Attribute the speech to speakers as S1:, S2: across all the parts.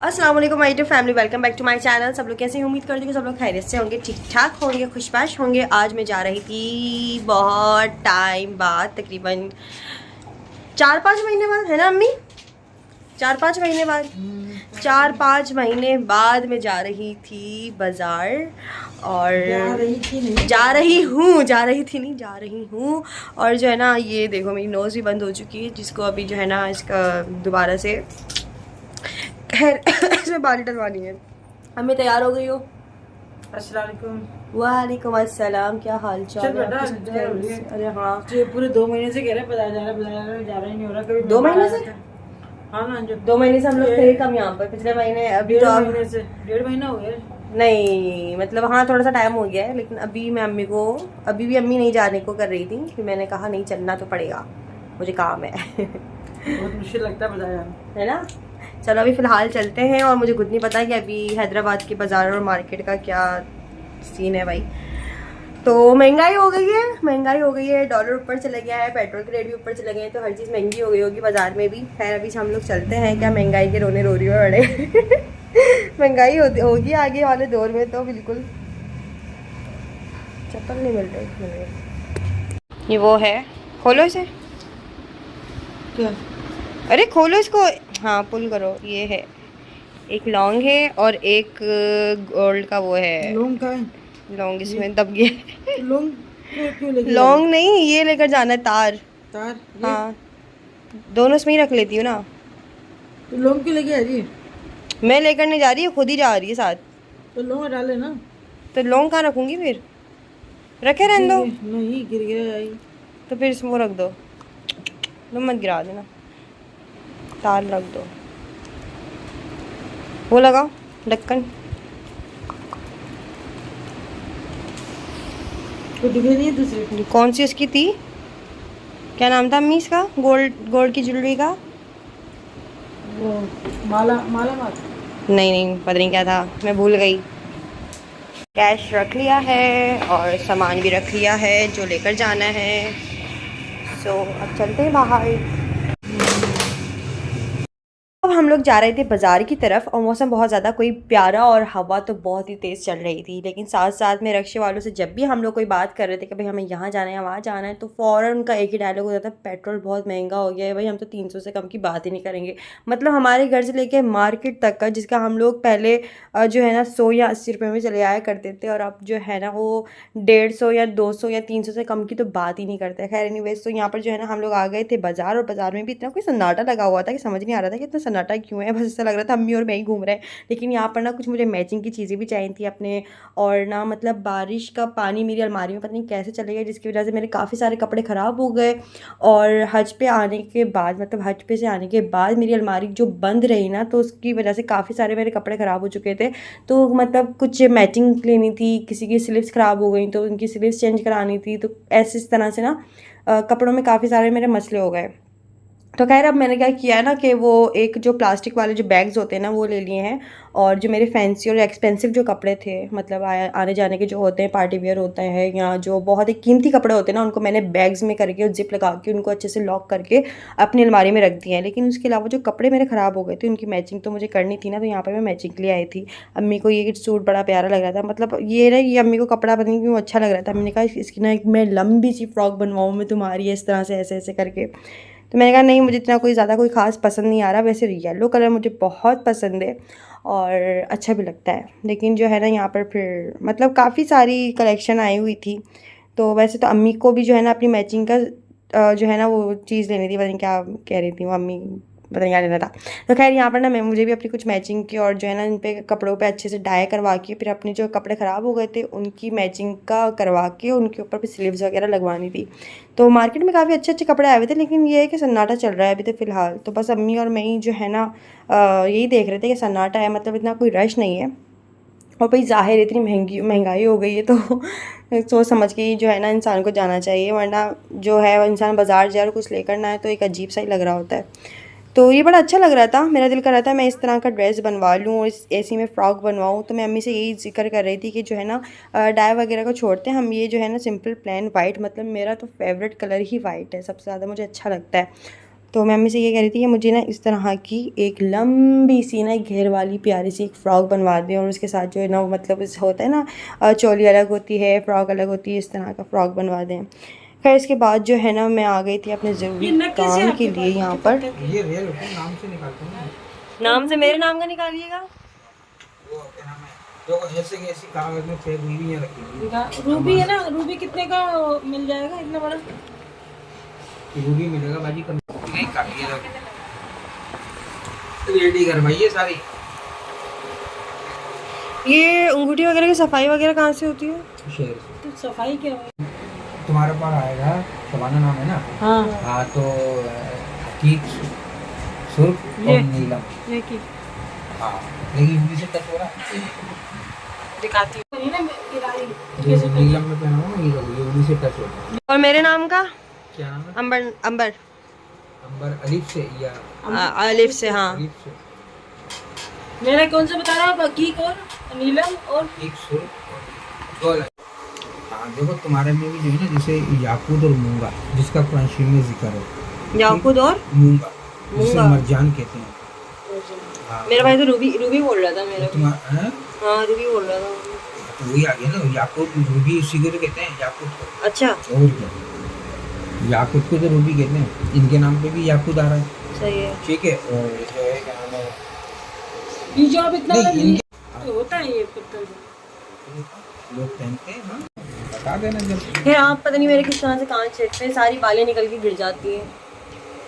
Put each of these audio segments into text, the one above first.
S1: अस्सलाम वालेकुम my dear family, welcome back to my channel. सब लोग कैसे हैं? उम्मीद करती हूँ सब लोग खैरियत से होंगे, ठीक ठाक होंगे, खुशबाश होंगे। आज मैं जा रही थी बहुत टाइम बाद, तकरीबन 4-5 महीने बाद, है ना अम्मी? 4-5 महीने बाद, 4-5 महीने बाद मैं जा रही थी बाज़ार। और जा रही हूँ। और जो है ना, ये देखो मेरी नोज़ भी बंद हो चुकी है, जिसको अभी जो है ना इसका दोबारा से खैर इसमें बाली डलवानी है। अम्मी तैयार हो गई हो?
S2: अस्सलाम
S1: वालेकुम अस्सलाम, क्या हाल चाल है? अरे हाँ,
S2: पूरे 2 महीने से कह रहे बाजार जा रहा ही नहीं हो रहा। कभी
S1: 2 महीने से?
S2: हाँ ना, जो
S1: 2 महीने से हम लोग थे कम यहाँ पर, पिछले महीने। अभी तो
S2: 1.5 महीना हो गया।
S1: नहीं, मतलब हाँ थोड़ा सा टाइम हो गया है, लेकिन अभी मैं अम्मी को, अभी भी अम्मी नहीं जाने को कर रही थी, फिर मैंने कहा नहीं चलना तो पड़ेगा, मुझे काम है।
S2: बहुत मुश्किल लगता है बाजार जाना,
S1: है ना? चलो अभी फ़िलहाल चलते हैं। और मुझे खुद नहीं पता कि अभी हैदराबाद के बाज़ार और मार्केट का क्या सीन है भाई। तो महंगाई हो गई है, डॉलर ऊपर चले गया है, पेट्रोल के रेट भी ऊपर चले गए हैं, तो हर चीज़ महंगी हो गई होगी बाज़ार में भी। खैर अभी हम लोग चलते हैं, क्या महंगाई के रोने रो रही हो बड़े। महंगाई होगी आगे वाले दौर में तो बिल्कुल। चप्पल नहीं मिल रही, ये वो है, खोलो इसे।
S2: क्या?
S1: अरे खोलो इसको, हाँ पुल करो। ये है, एक लौंग है और एक गोल्ड का वो है।
S2: लौंग का है?
S1: लौंग इसमें दब गया।
S2: तो लौंग क्यों लेके जा रही?
S1: लौंग नहीं, ये लेकर जाना है, तार।
S2: तार?
S1: हाँ, दोनों इसमें ही रख लेती हूँ ना।
S2: तो लौंग क्यों लेके आ रही है?
S1: मैं लेकर नहीं जा रही, खुद ही जा रही है साथ।
S2: तो लौंग डाले ना।
S1: तो लौंग कहाँ रखूंगी फिर? रखे रहने दो।
S2: नहीं, गिर गया आई।
S1: तो फिर इसमें वो रख दो, तुम मत गिरा देना, तार रख दो। वो लगाओ ढक्कन।
S2: तो डिब्बे नहीं है दूसरे?
S1: कौन सी उसकी थी, क्या नाम था अम्मी इसका, गोल्ड गोल्ड की ज्वेलरी का?
S2: वो माला माला माल।
S1: नहीं नहीं, पता नहीं क्या था, मैं भूल गई। कैश रख लिया है और सामान भी रख लिया है जो लेकर जाना है। सो अब चलते हैं बाहर। अब हम लोग जा रहे थे बाज़ार की तरफ, और मौसम बहुत ज़्यादा कोई प्यारा और हवा तो बहुत ही तेज़ चल रही थी। लेकिन साथ साथ में रक्शे वालों से जब भी हम लोग कोई बात कर रहे थे कि भाई हमें यहाँ जाना है वहाँ जाना है, तो फ़ौरन उनका एक ही डायलॉग होता था, पेट्रोल बहुत महंगा हो गया है भाई, हम तो 300 से कम की बात ही नहीं करेंगे। मतलब हमारे घर से लेके मार्केट तक का, जिसका हम लोग पहले जो है ना 100 या 80 रुपये में चले आया करते थे, और अब जो है ना वो 150 या 200 या 300 से कम की तो बात ही नहीं करते। खैर एनीवेज, तो यहाँ पर जो है ना हम लोग आ गए थे बाज़ार, और बाज़ार में भी इतना कोई सन्नाटा लगा हुआ था कि समझ नहीं आ रहा था कि इतना सन्नाटा क्यों है। बस ऐसा लग रहा था अम्मी और मैं ही घूम रहे हैं। लेकिन यहाँ पर ना कुछ मुझे मैचिंग की चीज़ें भी चाहिए थी अपने, और ना मतलब बारिश का पानी मेरी अलमारी में पता नहीं कैसे चले गया, जिसकी वजह से मेरे काफ़ी सारे कपड़े ख़राब हो गए। और हज पे आने के बाद, मतलब हज पे से आने के बाद मेरी अलमारी जो बंद रही ना, तो उसकी वजह से काफ़ी सारे मेरे कपड़े ख़राब हो चुके थे। तो मतलब कुछ मैचिंग लेनी थी, किसी की स्लीव्स ख़राब हो गई तो उनकी स्लीव्स चेंज करानी थी, तो ऐसे इस तरह से ना कपड़ों में काफ़ी सारे मेरे मसले हो गए। तो खैर अब मैंने क्या किया है ना कि वो एक जो प्लास्टिक वाले जो बैग्स होते हैं ना वो ले लिए हैं, और जो मेरे फैंसी और एक्सपेंसिव जो कपड़े थे, मतलब आने जाने के जो होते हैं, पार्टी वेयर होता है या जो बहुत ही कीमती कपड़े होते हैं ना, उनको मैंने बैग्स में करके और जिप लगा के उनको अच्छे से लॉक करके अपनी अलमारी में रख दिए हैं। लेकिन उसके अलावा जो कपड़े मेरे ख़राब हो गए थे उनकी मैचिंग तो मुझे करनी थी ना, तो यहाँ पर मैं मैचिंग के लिए आई थी। अम्मी को ये सूट बड़ा प्यारा लग रहा था, मतलब ये ना, ये अम्मी को कपड़ा पता नहीं क्यों अच्छा लग रहा था। मैंने कहा इसकी ना एक मैं लंबी सी फ्रॉक बनवाऊँ मैं तुम्हारी, इस तरह से ऐसे ऐसे करके। तो मैंने कहा नहीं, मुझे इतना कोई ज़्यादा कोई ख़ास पसंद नहीं आ रहा। वैसे येलो कलर मुझे बहुत पसंद है और अच्छा भी लगता है, लेकिन जो है ना यहाँ पर फिर मतलब काफ़ी सारी कलेक्शन आई हुई थी। तो वैसे तो अम्मी को भी जो है ना अपनी मैचिंग का जो है ना वो चीज़ लेनी थी, पता नहीं क्या कह रही थी वो अम्मी, पता नहीं क्या लेना था। तो खैर यहाँ पर ना मैं, मुझे भी अपनी कुछ मैचिंग की, और जो है ना इन पे कपड़ों पे अच्छे से डाई करवा के, फिर अपने जो कपड़े ख़राब हो गए थे उनकी मैचिंग का करवा के उनके ऊपर भी स्लीव्स वगैरह लगवानी थी। तो मार्केट में काफ़ी अच्छे अच्छे कपड़े आए हुए थे, लेकिन ये है कि सन्नाटा चल रहा है अभी तो फ़िलहाल। तो बस अम्मी और मैं ही जो है ना यही देख रहे थे कि सन्नाटा है, मतलब इतना कोई रश नहीं है। और भाई ज़ाहिर इतनी महंगाई हो गई है, तो सोच समझ के ही जो है ना इंसान को जाना चाहिए, वरना जो है इंसान बाज़ार जाए और कुछ लेकर ना आए तो एक अजीब सा ही लग रहा होता है। तो ये बड़ा अच्छा लग रहा था, मेरा दिल कर रहा था मैं इस तरह का ड्रेस बनवा लूँ और इस एसी में फ़्रॉक बनवाऊँ। तो मैं अम्मी से यही जिक्र कर रही थी कि जो है ना डाई वगैरह को छोड़ते हैं हम, ये जो है ना सिंपल प्लेन वाइट, मतलब मेरा तो फेवरेट कलर ही वाइट है, सबसे ज़्यादा मुझे अच्छा लगता है। तो मैं मम्मी से ये कह रही थी कि मुझे ना इस तरह की एक लंबी सी ना घेर वाली प्यारी सी एक फ़्रॉक बनवा दें, और उसके साथ जो है ना मतलब इस होता है ना चोली अलग होती है, फ़्रॉक अलग होती है, इस तरह का फ़्रॉक बनवा दें। खैर इसके बाद जो है ना मैं आ गई थी अपने ज़रूरी काम के लिए यहाँ पर।
S3: ये रियल नाम से निकालते हैं।
S1: नाम से मेरे नाम का निकालिएगा।
S3: वो क्या नाम है, जो ऐसे की ऐसी कागज में छह रूबियां रखी
S2: रूबी है ना, रूबी कितने का मिल जाएगा इतना बड़ा?
S3: रूबी मिलेगा बाजी कम नहीं काटिए रेडी करवाइए सारी।
S1: ये अंगूठी वगैरह की सफाई वगैरह कहाँ से होती है?
S3: शेर
S2: तो सफाई क्या है?
S3: तुम्हारे पास आएगा, शबाना नाम है ना?
S2: हाँ
S3: हाँ तो हकीक, सुर्ख और नीलम।
S2: ये की
S3: हाँ लेकिन हिंदी से टच हो रहा है।
S2: दिखाती हूँ ना किराई
S3: जैसे नीलम में पहना हुआ ना, ये हिंदी से टच होता है।
S1: और मेरे नाम का
S3: क्या नाम है?
S1: अंबर। अंबर
S3: अंबर अलिफ से या
S1: अलिफ से, हाँ।
S3: अलिफ से।
S2: मेरा कौन सा बता रहा हूँ? हकीक और नीलम और
S3: एक सुर्ख और हाँ देखो तुम्हारे में भी जो है ना, जैसे याकूत और मूंगा, जिसका कुरान शरीफ में जिक्र है।
S1: याकूत और
S3: मूंगा, जिसे
S1: मूंगा।
S3: मरजान कहते हैं। हाँ,
S1: मेरा भाई तो रूबी रूबी बोल रहा था मेरा।
S3: तुम्हारा हाँ?
S1: हाँ रूबी बोल रहा था।
S3: तो वही आ गया ना, याकूत रूबी उसी को तो कहते हैं, याकूत को।
S1: अच्छा
S3: और क्या, याकूत को तो रूबी कहते हैं, इनके नाम पे भी याकूत आ रहा है।
S1: सही है।
S3: ठीक है। और जो है क्या नाम है,
S2: ये जो अब इतना
S3: नहीं, इनके
S2: तो होता है ये पत्थर
S3: लोग पहनते हैं। हाँ बता देना जब।
S1: यार आप पता नहीं मेरे किस तरह से कान छिड़ते हैं, सारी बालें निकल के गिर जाती हैं।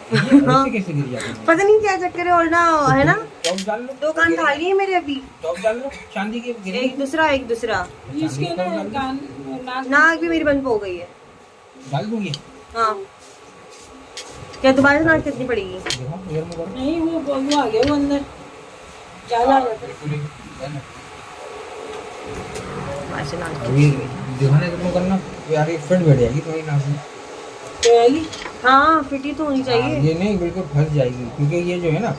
S3: ये ऐसे कैसे गिर जाते हैं?
S1: पता नहीं क्या चक्कर है, और ना है ना
S3: टॉप डाल लो,
S1: 2 कान खाली है मेरे अभी।
S3: टॉप डाल लो, चांदी के गिरे।
S1: एक दूसरा
S2: इसके ना कान नाक
S1: नाक भी मेरी बंद हो गई है।
S3: डाल दूंगी।
S1: हाँ क्या दोबारा से नाक कितनी पड़ेगी?
S3: देखो ईयर में करो।
S2: नहीं, वो आ गया वो अंदर ज्यादा आ जाता है।
S3: पूरी है ना।
S1: ऐसे नाक
S3: अभी दिखाने तो करना यार, ये फिट बैठ जाएगी तुम्हारी नाक में।
S2: तो आएगी।
S1: हाँ फिटी तो होनी
S3: हाँ,
S1: चाहिए।
S3: ये नहीं बिल्कुल फंस जाएगी, क्योंकि ये जो है ना,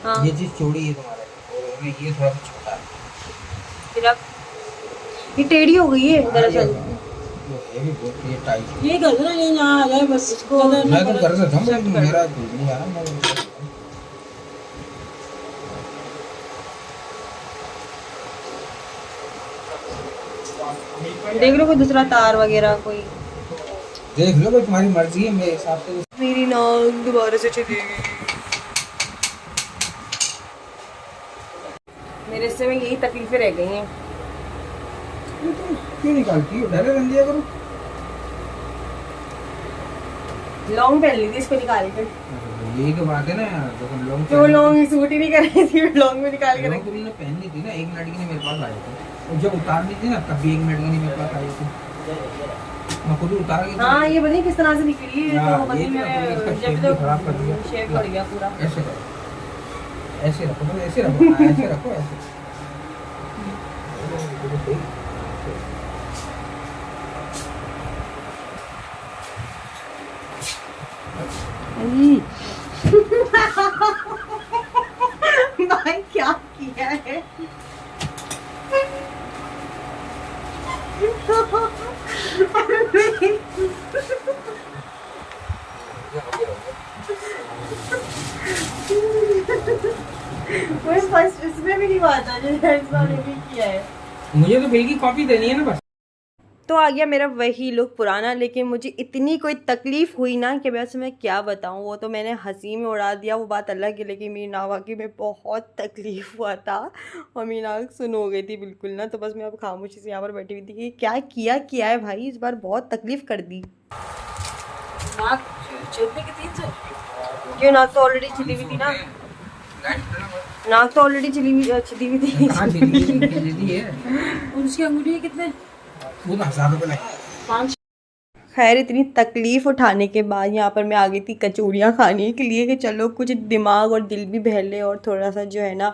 S1: हाँ
S3: ये चीज चौड़ी है तुम्हारे, और ये थोड़ा सा छोटा है।
S1: फिर अब ये टेढ़ी हो गई है दरअसल।
S3: ये भी बहुत ये टाइट।
S2: ये कर देना, ये यहाँ आ जाए बस। इसको
S3: मैं तो कर रहा था, मेरा नहीं आ रहा। मैं
S1: देख लो कोई दूसरा तार वगैरह कोई।
S3: देख लो भाई, तुम्हारी मर्जी है, मेरे हिसाब से।
S1: मेरी नाक दोबारा से चली गई। मेरे से में यही तकलीफें रह गई हैं।
S3: क्यों निकालती हो? डाले रन दिया करो।
S1: लॉन्ग पहन ली थी इसको निकाल कर।
S3: यही तो बात है ना यार, तो लॉन्ग
S1: तो लॉन्ग सूट ही नहीं कर रही थी, लॉन्ग में निकाल के रख।
S3: तुमने पहननी थी ना, एक लड़की ने मेरे पास आई थी, और जब उतारनी थी ना तब भी एक लड़की ने मेरे पास आई थी, मैं खुद उतार के।
S1: हाँ ये बताइए किस तरह से निकली है।
S3: हाँ,
S1: तो
S3: ये
S1: मतलब
S3: तो इसका
S1: मैं
S3: शेप
S1: जब
S3: भी
S1: तक
S3: खराब कर दिया।
S1: शेप बढ़ गया पूरा।
S3: ऐसे करो, ऐसे रखो, तो ऐसे रखो, हाँ, ऐसे रखो, ऐसे।
S1: भाई क्या किया है? वो फर्स्ट इसमें भी नहीं हुआ था जो हेड्स वाले भी किया है।
S3: मुझे तो बिल की कॉपी देनी है ना बस।
S1: तो आ गया मेरा वही लुक पुराना, लेकिन मुझे इतनी कोई तकलीफ़ हुई ना कि बस मैं क्या बताऊँ। वो तो मैंने हंसी में उड़ा दिया, वो बात अलग है, लेकिन मेरी नाक वाकई में बहुत तकलीफ़ हुआ था और मेरी नाक सुन हो गई थी बिल्कुल ना। तो बस मैं अब खामोशी से यहाँ पर बैठी हुई थी कि क्या किया है भाई, इस बार बहुत तकलीफ़ कर दी।
S2: नाक छिड़ने की 300।
S1: क्यों, नाक तो ऑलरेडी छिदी हुई थी ना। नाक तो ऑलरेडी छिदी हुई थी।
S3: कहाँ दीदी है?
S2: और उसकी अंगूठी कितने?
S3: वो तो 1000 रुपये लगे।
S2: 5।
S1: खैर इतनी तकलीफ़ उठाने के बाद यहाँ पर मैं आ गई थी कचौड़ियाँ खाने के लिए कि चलो कुछ दिमाग और दिल भी बहले और थोड़ा सा जो है ना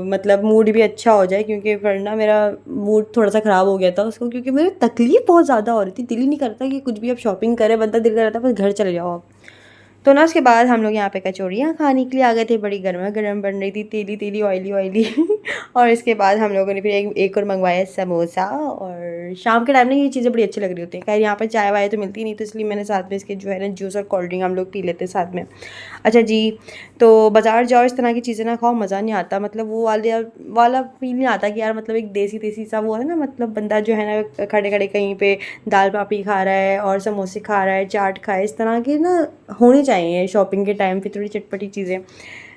S1: मतलब मूड भी अच्छा हो जाए, क्योंकि फिर ना मेरा मूड थोड़ा सा ख़राब हो गया था उसको, क्योंकि मेरी तकलीफ़ बहुत ज़्यादा हो रही थी। दिल ही नहीं करता कि कुछ भी अब शॉपिंग करे बंदा, दिल कर रहा था बस घर चले जाओ आप। तो ना उसके बाद हम लोग यहाँ पे कचौड़ियाँ खाने के लिए आ गए थे। बड़ी गर्मा गर्म बन रही थी, तेली ऑयली और इसके बाद हम लोगों ने फिर एक और मंगवाया समोसा, और और शाम के टाइम ना ये चीज़ें बड़ी अच्छी लग रही होती हैं। खैर यहाँ पर चाय वाय तो मिलती नहीं, तो इसलिए मैंने साथ में इसके जो है ना जूस और कोल्ड ड्रिंक हम लोग पी लेते हैं साथ में। अच्छा जी, तो बाज़ार जाओ इस तरह की चीज़ें ना खाओ, मज़ा नहीं आता, मतलब वो वाला फील नहीं आता कि यार मतलब एक देसी सा वो है ना, मतलब बंदा जो है ना खड़े खड़े कहीं पे दाल पापड़ी खा रहा है और समोसे खा रहा है, चाट खाए, इस तरह की ना होनी चाहिए शॉपिंग के टाइम पे थोड़ी चटपटी चीज़ें।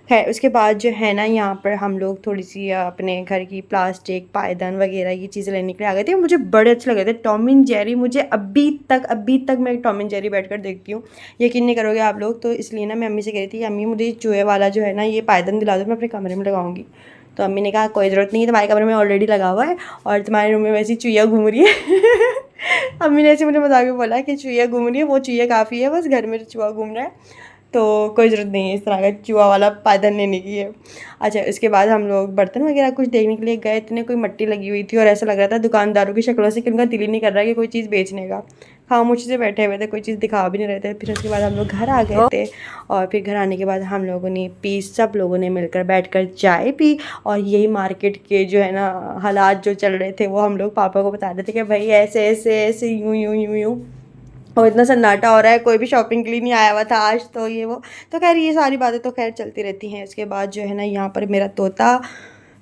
S1: खैर उसके बाद जो है ना यहाँ पर हम लोग थोड़ी सी अपने घर की प्लास्टिक पायदान वगैरह ये चीज़ें लेने के लिए आ गए थे। मुझे बड़े अच्छे लगे थे टॉम एंड जेरी, मुझे अभी तक मैं टॉम एंड जेरी बैठ कर देखती हूँ, यकीन नहीं करोगे आप लोग। तो इसलिए ना मैं अम्मी से कह रही थी कि अम्मी मुझे चूहे वाला जो है ना ये पायदान दिला दो, मैं अपने कमरे में लगाऊंगी। तो अम्मी ने कहा कोई ज़रूरत नहीं है, तुम्हारे कमरे में ऑलरेडी लगा हुआ है और तुम्हारे रूम में वैसी चुईया घूम रही है। अम्मी ने ऐसे मुझे मजाक में बोला कि चुईया घूम रही है, वो चुईया काफ़ी है, बस घर में चूहा घूम रहा है, तो कोई ज़रूरत नहीं है इस तरह का चूहा वाला पायदान लेने की है। अच्छा उसके बाद हम लोग बर्तन वगैरह कुछ देखने के लिए गए, इतने कोई मट्टी लगी हुई थी और ऐसा लग रहा था दुकानदारों की शक्लों से कि उनका दिल ही नहीं कर रहा है कि कोई चीज़ बेचने का, खामोशी से बैठे हुए थे, कोई चीज़ दिखा भी नहीं रहे थे। फिर उसके बाद हम लोग घर आ गए थे और फिर घर आने के बाद हम लोगों ने सब लोगों ने मिलकर बैठकर चाय पी और यही मार्केट के जो है ना हालात जो चल रहे थे वो हम लोग पापा को बता रहे थे कि भाई ऐसे ऐसे ऐसे यूँ और इतना सन्नाटा हो रहा है, कोई भी शॉपिंग के लिए नहीं आया हुआ था आज, तो ये वो, तो खैर ये सारी बातें तो खैर चलती रहती हैं। इसके बाद जो है ना यहाँ पर मेरा तोता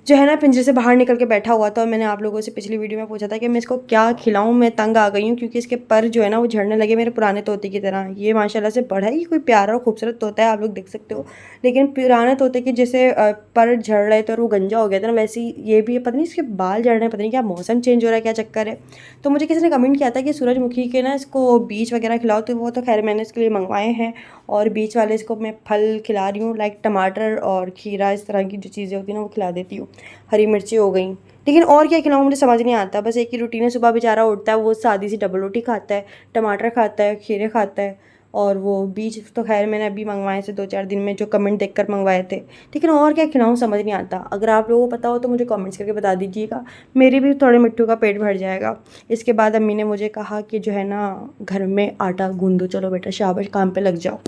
S1: जो है ना पिंजरे से बाहर निकल के बैठा हुआ था और मैंने आप लोगों से पिछली वीडियो में पूछा था कि मैं इसको क्या खिलाऊं, मैं तंग आ गई हूँ क्योंकि इसके पर जो है ना वो झड़ने लगे मेरे पुराने तोते की तरह। ये माशाल्लाह से बड़ा ही कोई प्यारा और खूबसूरत तोता है, आप लोग देख सकते हो, लेकिन पुराने तोते के जैसे पर झड़ रहे थे और वो गंजा हो गया था ना, वैसे ही ये भी पता नहीं इसके बाल झड़ रहे हैं, पता नहीं क्या मौसम चेंज हो रहा है, क्या चक्कर है। तो मुझे किसी ने कमेंट किया था कि सूरजमुखी के ना इसको बीज वगैरह खिलाओ, तो वो तो खैर मैंने इसके लिए मंगवाए हैं और बीच वाले इसको मैं फल खिला रही हूँ, लाइक टमाटर और खीरा, इस तरह की जो चीज़ें होती हैं ना वो खिला देती हूँ, हरी मिर्ची हो गई। लेकिन और क्या खिलाऊँ मुझे समझ नहीं आता, बस एक ही रूटीन है, सुबह बेचारा उठता है वो सादी सी डबल रोटी खाता है, टमाटर खाता है, खीरे खाता है और वो बीज तो खैर मैंने अभी मंगवाए थे 2-4 दिन में, जो कमेंट देखकर मंगवाए थे। लेकिन और क्या खिलाऊँ समझ नहीं आता, अगर आप लोगों को पता हो तो मुझे कमेंट्स करके बता दीजिएगा, मेरे भी थोड़े मिट्टू का पेट भर जाएगा। इसके बाद अम्मी ने मुझे कहा कि जो है ना घर में आटा गूंदो, चलो बेटा शाबाश काम पे लग जाओ।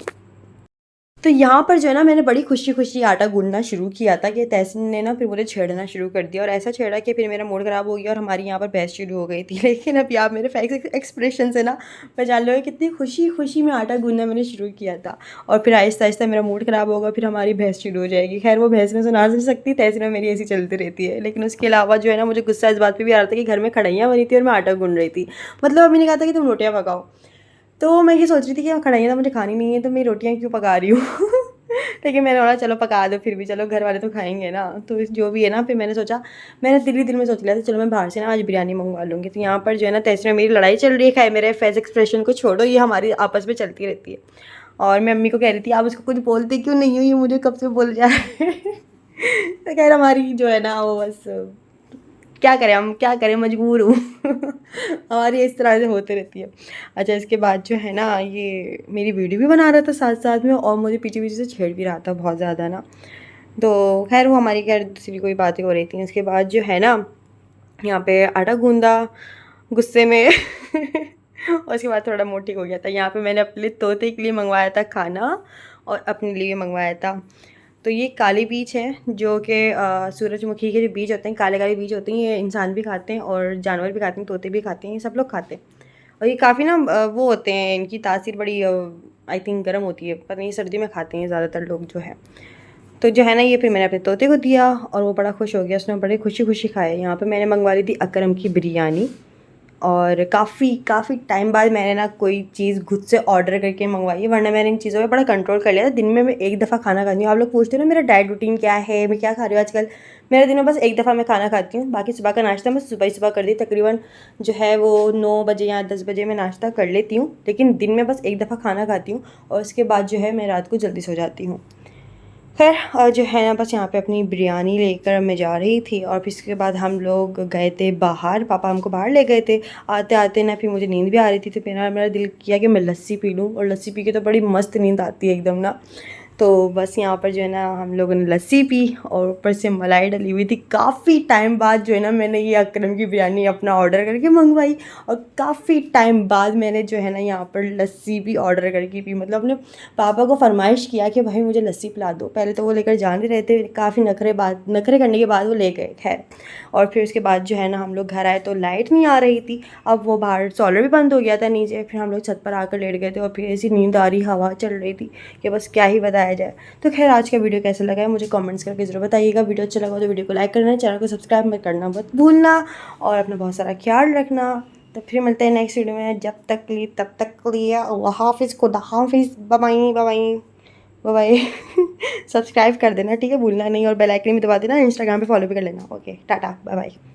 S1: तो यहाँ पर जो है ना मैंने बड़ी खुशी आटा गूंदना शुरू किया था कि तहसीन ने ना फिर मुझे छेड़ना शुरू कर दिया और ऐसा छेड़ा कि फिर मेरा मूड ख़राब हो गया और हमारी यहाँ पर बहस शुरू हो गई थी। लेकिन अभी आप मेरे फेस एक्सप्रेशन से ना पहचान लो कितनी खुशी में आटा गूंदना मैंने शुरू किया था और फिर आहिस्ता आहिस्ता मेरा मूड ख़राब होगा, फिर हमारी बहस शुरू हो जाएगी। खैर वो बहस में सुना नहीं सकती, तहसीन में मेरी ऐसी चलती रहती है। लेकिन उसके अलावा जो है ना मुझे गुस्सा इस बात पर भी आ रहा था कि घर में कढ़ाइयाँ बनी थी और मैं आटा गूंद रही थी, मतलब अम्मी ने कहा था कि तुम रोटियाँ पकाओ, तो मैं ये सोच रही थी कि कढ़ाइयाँ तो मुझे खानी नहीं है तो मैं रोटियाँ क्यों पका रही हूँ। लेकिन मैंने बोला चलो पका दो, फिर भी चलो घर वाले तो खाएंगे ना, तो जो भी है ना, फिर मैंने सोचा, मैंने दिल में सोच लिया था चलो मैं बाहर से ना आज बिरयानी मंगवा लूँगी। तो यहाँ पर जो है ना तहसीन में मेरी लड़ाई चल रही है, खैर मेरे फेस एक्सप्रेशन को छोड़ो, ये हमारी आपस में चलती रहती है। और मैं अम्मी को कह रही थी आप उसको कुछ बोलते क्यों नहीं हो, ये मुझे कब से बोल जा रहे हैं। तो खैर हमारी जो है ना वो बस क्या करें, हम क्या करें, मजबूर हूँ। हमारी इस तरह से होते रहती है। अच्छा इसके बाद जो है ना ये मेरी वीडियो भी बना रहा था साथ में और मुझे पीछे से छेड़ भी रहा था बहुत ज़्यादा ना, तो खैर वो हमारी खैर दूसरी कोई बातें हो रही थी। इसके बाद जो है ना यहाँ पे आटा गूंदा गुस्से में और उसके बाद थोड़ा मोटी हो गया था। यहाँ पे मैंने अपने तोते के लिए मंगवाया था खाना और अपने लिए मंगवाया था, तो ये काले बीज हैं जो कि सूरजमुखी के जो बीज होते हैं, काले बीज होते हैं, ये इंसान भी खाते हैं और जानवर भी खाते हैं, तोते भी खाते हैं, ये सब लोग खाते हैं। और ये काफ़ी ना वो होते हैं, इनकी तासीर बड़ी आई थिंक गर्म होती है, पता नहीं सर्दी में खाते हैं ज़्यादातर लोग जो है। तो जो है ना ये फिर मैंने अपने तोते को दिया और वो बड़ा खुश हो गया, उसने बड़े खुशी खाया। यहाँ पर मैंने मंगवा ली थी अकरम की बिरयानी और काफ़ी टाइम बाद मैंने ना कोई चीज़ खुद से ऑर्डर करके मंगवाई है, वरना मैंने इन चीज़ों पे बड़ा कंट्रोल कर लिया था। दिन में मैं एक दफ़ा खाना खाती हूँ। आप लोग पूछते हो ना मेरा डाइट रूटीन क्या है, मैं क्या खा रही हूँ आजकल, मेरे दिन में बस एक दफ़ा मैं खाना खाती हूँ, बाकी सुबह का नाश्ता मैं सुबह कर दी, तकरीबन जो है वो 9 बजे या 10 बजे मैं नाश्ता कर लेती हूँ, लेकिन दिन में बस एक दफ़ा खाना खाती हूँ और उसके बाद जो है मैं रात को जल्दी सो जाती हूँ। खैर जो है ना बस यहाँ पे अपनी बिरयानी लेकर मैं जा रही थी और फिर इसके बाद हम लोग गए थे बाहर, पापा हमको बाहर ले गए थे। आते आते ना फिर मुझे नींद भी आ रही थी, तो फिर मेरा दिल किया कि मैं लस्सी पी लूँ और लस्सी पी के तो बड़ी मस्त नींद आती है एकदम ना। तो बस यहाँ पर जो है ना हम लोगों ने लस्सी पी और ऊपर से मलाई डली हुई थी। काफ़ी टाइम बाद जो है ना मैंने ये अकरम की बिरयानी अपना ऑर्डर करके मंगवाई और काफ़ी टाइम बाद मैंने जो है ना यहाँ पर लस्सी भी ऑर्डर करके पी। मतलब अपने पापा को फरमाइश किया कि भाई मुझे लस्सी पिला दो। पहले तो वो लेकर जा नहीं रहे थे, काफ़ी नखरे करने के बाद वो ले गए। खैर, और फिर उसके बाद जो है ना हम लोग घर आए तो लाइट नहीं आ रही थी। अब वो बाहर सोलर भी बंद हो गया था नीचे। फिर हम लोग छत पर आकर लेट गए थे और फिर ऐसी नींद आ रही, हवा चल रही थी कि बस क्या ही बताया जाए। तो खैर, आज का वीडियो कैसा लगा है मुझे कमेंट्स करके ज़रूर बताइएगा। वीडियो अच्छा लगा तो वीडियो को लाइक करना, चैनल को सब्सक्राइब मत करना मत भूलना और अपना बहुत सारा ख्याल रखना। तो फिर मिलते हैं नेक्स्ट वीडियो में। जब तक के लिए तब तक के लिए अल्लाह हाफिज़, खुदा हाफिज़, bye bye bye bye. Subscribe कर देना, ठीक है, भूलना नहीं, और बेल आइकन भी दबा देना। इंस्टाग्राम पे फॉलो भी कर लेना। Okay, tata, bye bye.